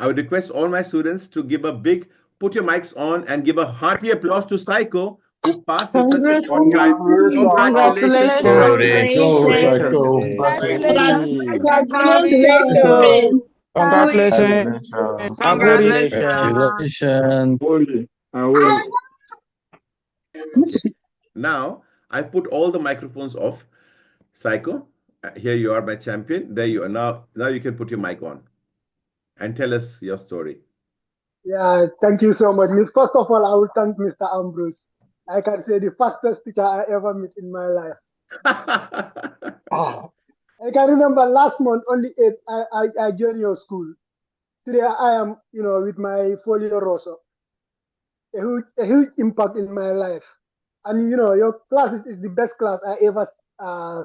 I would request all my students to give a big, put your mics on and give a hearty applause to Saikou, who passed in such a short time. Congratulations, Congratulations. Go, congratulations. Psycho. Congratulations. Congratulations. Congratulations. I'm very Congratulations. Okay. Now, I put all the microphones off. Saikou, here you are, my champion. There you are. Now you can put your mic on and tell us your story. Yeah, thank you so much. First of all, I will thank Mr. Ambrose. I can say the fastest teacher I ever met in my life. I can remember last month, only I joined your school. Today I am, with my folio rosso. A huge impact in my life. And, your classes is the best class I ever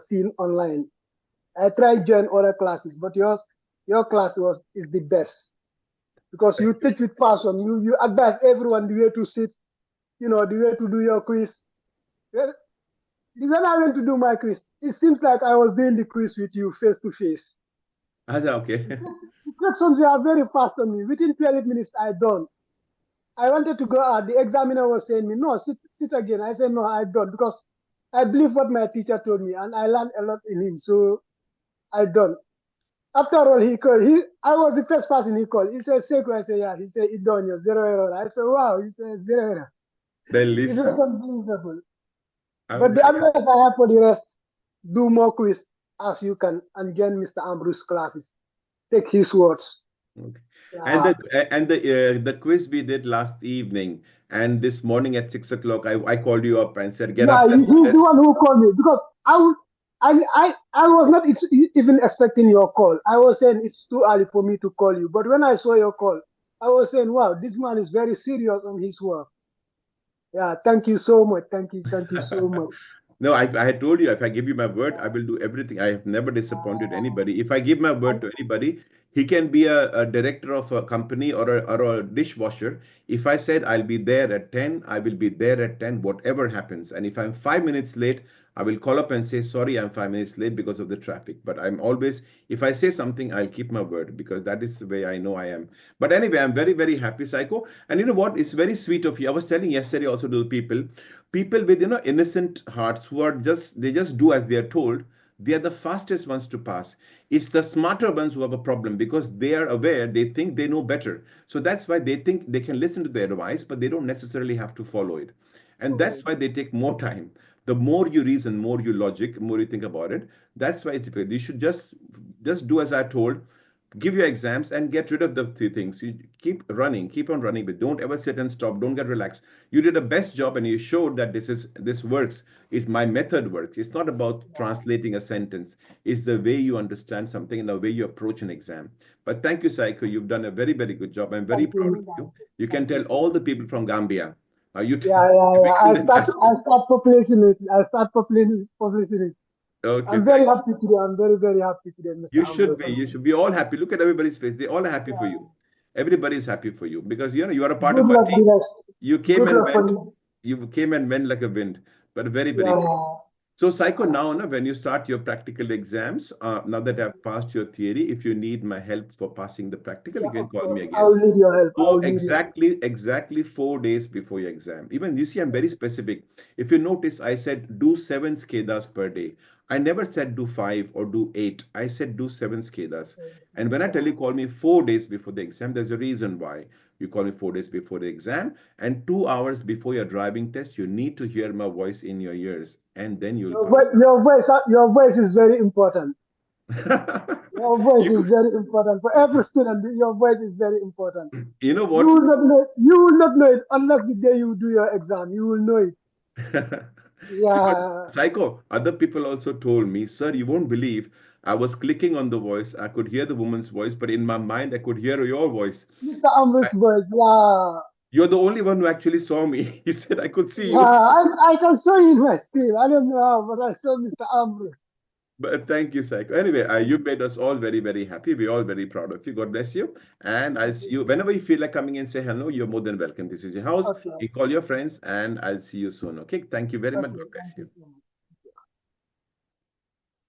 seen online. I tried join other classes, but your class is the best. Because you teach with passion, you advise everyone the way to sit, the way to do your quiz. When I went to do my quiz, it seems like I was doing the quiz with you face to face. Okay. The questions were very fast on me. Within 12 minutes, I done. I wanted to go out. The examiner was saying me, no, sit again. I said, no, I don't, because I believe what my teacher told me, and I learned a lot in him. So I done. After all, he called. I was the first person he called. He said, Saikou. I said, yeah. He said, it's done, 0 error. I said, wow. He said, 0 error. Then It was listen. unbelievable. But the advice I have for the rest, do more quiz as you can and join Mr. Ambrose's classes. Take his words. Okay. Yeah. And the quiz we did last evening and this morning at 6 o'clock, I called you up and said, get up. Yeah, he's the one who called me, because I was not even expecting your call. I was saying it's too early for me to call you. But when I saw your call, I was saying, wow, this man is very serious on his work. Yeah, thank you so much. Thank you so much. No, I had told you, if I give you my word, I will do everything. I have never disappointed anybody. If I give my word to anybody, he can be a director of a company or a dishwasher. If I said I'll be there at 10, I will be there at 10, whatever happens. And if I'm 5 minutes late, I will call up and say, sorry, I'm 5 minutes late because of the traffic. But I'm always, if I say something, I'll keep my word, because that is the way I know I am. But anyway, I'm very, very happy, Saikou. And you know what? It's very sweet of you. I was telling yesterday also to the people with, innocent hearts who are they just do as they are told. They are the fastest ones to pass. It's the smarter ones who have a problem, because they are aware, they think they know better. So that's why they think they can listen to their advice, but they don't necessarily have to follow it. And that's why they take more time. The more you reason, more you logic, more you think about it. That's why it's good. You should just do as I told. Give your exams and get rid of the things. You keep on running, but don't ever sit and stop. Don't get relaxed. You did a best job, and you showed that this works. It's my method works. It's not about translating a sentence. It's the way you understand something and the way you approach an exam. But thank you, Saikou. You've done a very, very good job. I'm very proud of you. You can tell all the people from Gambia. Yeah. I start publishing it. Okay. I'm very happy today. I'm very, very happy today, Mr. You should Ambrose. be. You should be all happy. Look at everybody's face. They all are happy for you. Everybody is happy for you, because you are a part Good of our luck, team. Dinesh. You came Good and luck for went. you. You came and went like a wind, but very, very good. Yeah. So, Saikou, now, when you start your practical exams, now that I've passed your theory, if you need my help for passing the practical, you can call me again. I will need your help. So exactly 4 days before your exam. Even you see, I'm very specific. If you notice, I said do 7 SCADAs per day. I never said do 5 or do 8. I said do 7 SCADAs. And when I tell you call me 4 days before the exam, there's a reason why. You call me 4 days before the exam, and 2 hours before your driving test, you need to hear my voice in your ears, and then you'll pass. Your voice is very important. Your voice is very important for every student. Your voice is very important. You know what? You will not know it unless the day you do your exam. You will know it. Because Yeah. Saikou, other people also told me, sir, you won't believe, I was clicking on the voice. I could hear the woman's voice, but in my mind, I could hear your voice. Mr. Ambrish voice. Yeah. You're the only one who actually saw me. He said, I could see Yeah. you. I can show you in my screen. I don't know how, but I saw Mr. Ambrish. But thank you, Saikou. Anyway, you made us all very, very happy. We're all very proud of you. God bless you. And I'll see you whenever you feel like coming and say hello. You're more than welcome. This is your house. Okay. You call your friends, and I'll see you soon. Okay. Thank you very much. Okay. God bless Thank you you. so much.